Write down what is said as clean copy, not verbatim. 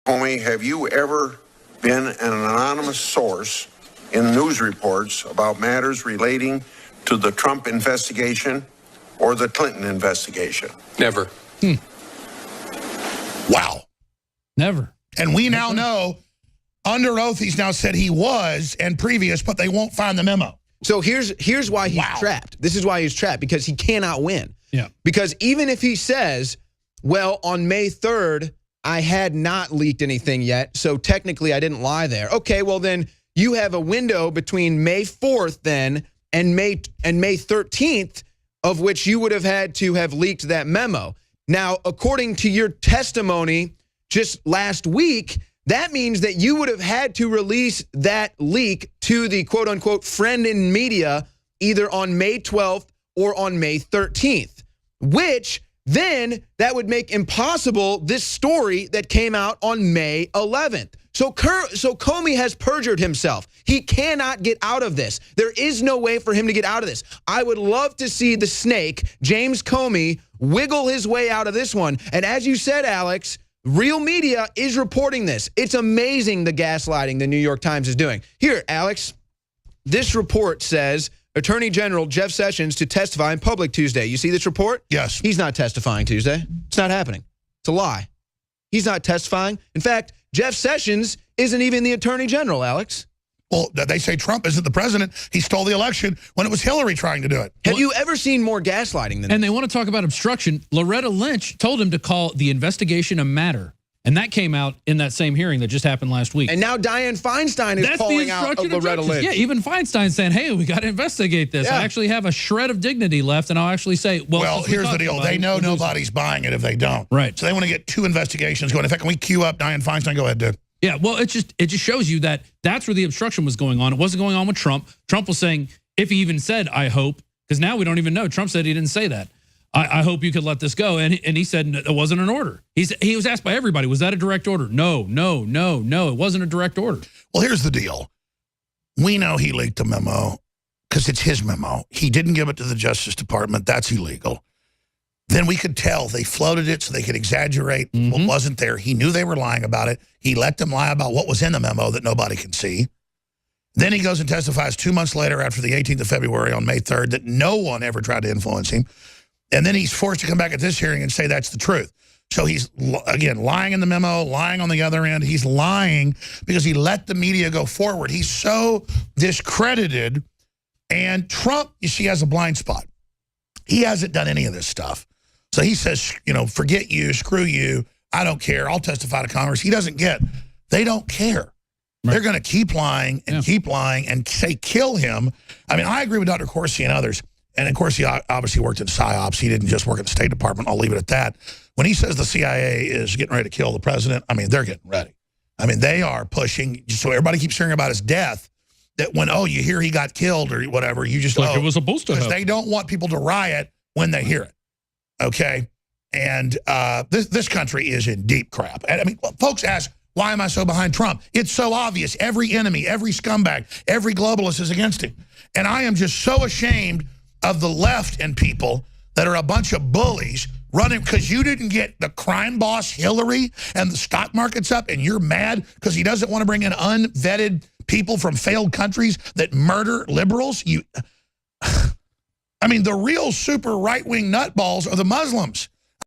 Comey, have you ever been an anonymous source in news reports about matters relating to the Trump investigation or the Clinton investigation? Never. Wow. Never. And we now know, under oath, he's now said he was and previous, but they won't find the memo. So here's why he's trapped. This is why he's trapped, because he cannot win. Yeah. Because even if he says, well, on May 3rd, I had not leaked anything yet, so technically I didn't lie there. Okay, well then you have a window between May 4th then and May 13th of which you would have had to have leaked that memo. Now, according to your testimony just last week, that means that you would have had to release that leak to the quote-unquote friend in media either on May 12th or on May 13th, which then that would make impossible this story that came out on May 11th. So Comey has perjured himself. He cannot get out of this. There is no way for him to get out of this. I would love to see the snake, James Comey, wiggle his way out of this one. And as you said, Alex, real media is reporting this. It's amazing the gaslighting the New York Times is doing. Here, Alex, this report says Attorney General Jeff Sessions to testify in public Tuesday. You see this report? Yes. He's not testifying Tuesday. It's not happening. It's a lie. He's not testifying. In fact, Jeff Sessions isn't even the Attorney General, Alex. Well, they say Trump isn't the president. He stole the election when it was Hillary trying to do it. Have you ever seen more gaslighting than And this? they want to talk about obstruction. Loretta Lynch told him to call the investigation a matter. And that came out in that same hearing that just happened last week. And now Dianne Feinstein is calling out of Loretta Lynch. Yeah, even Feinstein saying, hey, we got to investigate this. Yeah. I actually have a shred of dignity left, and I'll actually say, well here's the deal. They know nobody's buying it if they don't. Right. So they want to get 2 investigations going. In fact, can we queue up Dianne Feinstein? Go ahead, dude. Yeah, well, it just shows you that that's where the obstruction was going on. It wasn't going on with Trump. Trump was saying, if he even said, I hope, because now we don't even know. Trump said he didn't say that. I hope you could let this go. And he said it wasn't an order. He was asked by everybody, was that a direct order? No, it wasn't a direct order. Well, here's the deal. We know he leaked the memo because it's his memo. He didn't give it to the Justice Department. That's illegal. Then we could tell they floated it so they could exaggerate what wasn't there. He knew they were lying about it. He let them lie about what was in the memo that nobody can see. Then he goes and testifies 2 months later after the 18th of February on May 3rd that no one ever tried to influence him. And then he's forced to come back at this hearing and say that's the truth. So he's, again, lying in the memo, lying on the other end. He's lying because he let the media go forward. He's so discredited. And Trump, you see, has a blind spot. He hasn't done any of this stuff. So he says, you know, forget you, screw you, I don't care, I'll testify to Congress. He doesn't get, they don't care. Right. They're going to keep lying and keep lying and say kill him. I mean, I agree with Dr. Corsi and others. And, of course, he obviously worked in PSYOPs. He didn't just work at the State Department. I'll leave it at that. When he says the CIA is getting ready to kill the president, I mean, they're getting ready. I mean, they are pushing. So everybody keeps hearing about his death, that when, oh, you hear he got killed or whatever, you just, like it was supposed to happen. Because they don't want people to riot when they hear it, okay? And this country is in deep crap. And, I mean, folks ask, why am I so behind Trump? It's so obvious. Every enemy, every scumbag, every globalist is against him. And I am just so ashamed of the left and people that are a bunch of bullies running because you didn't get the crime boss Hillary and the stock market's up and you're mad because he doesn't want to bring in unvetted people from failed countries that murder liberals. I mean, the real super right-wing nutballs are the Muslims.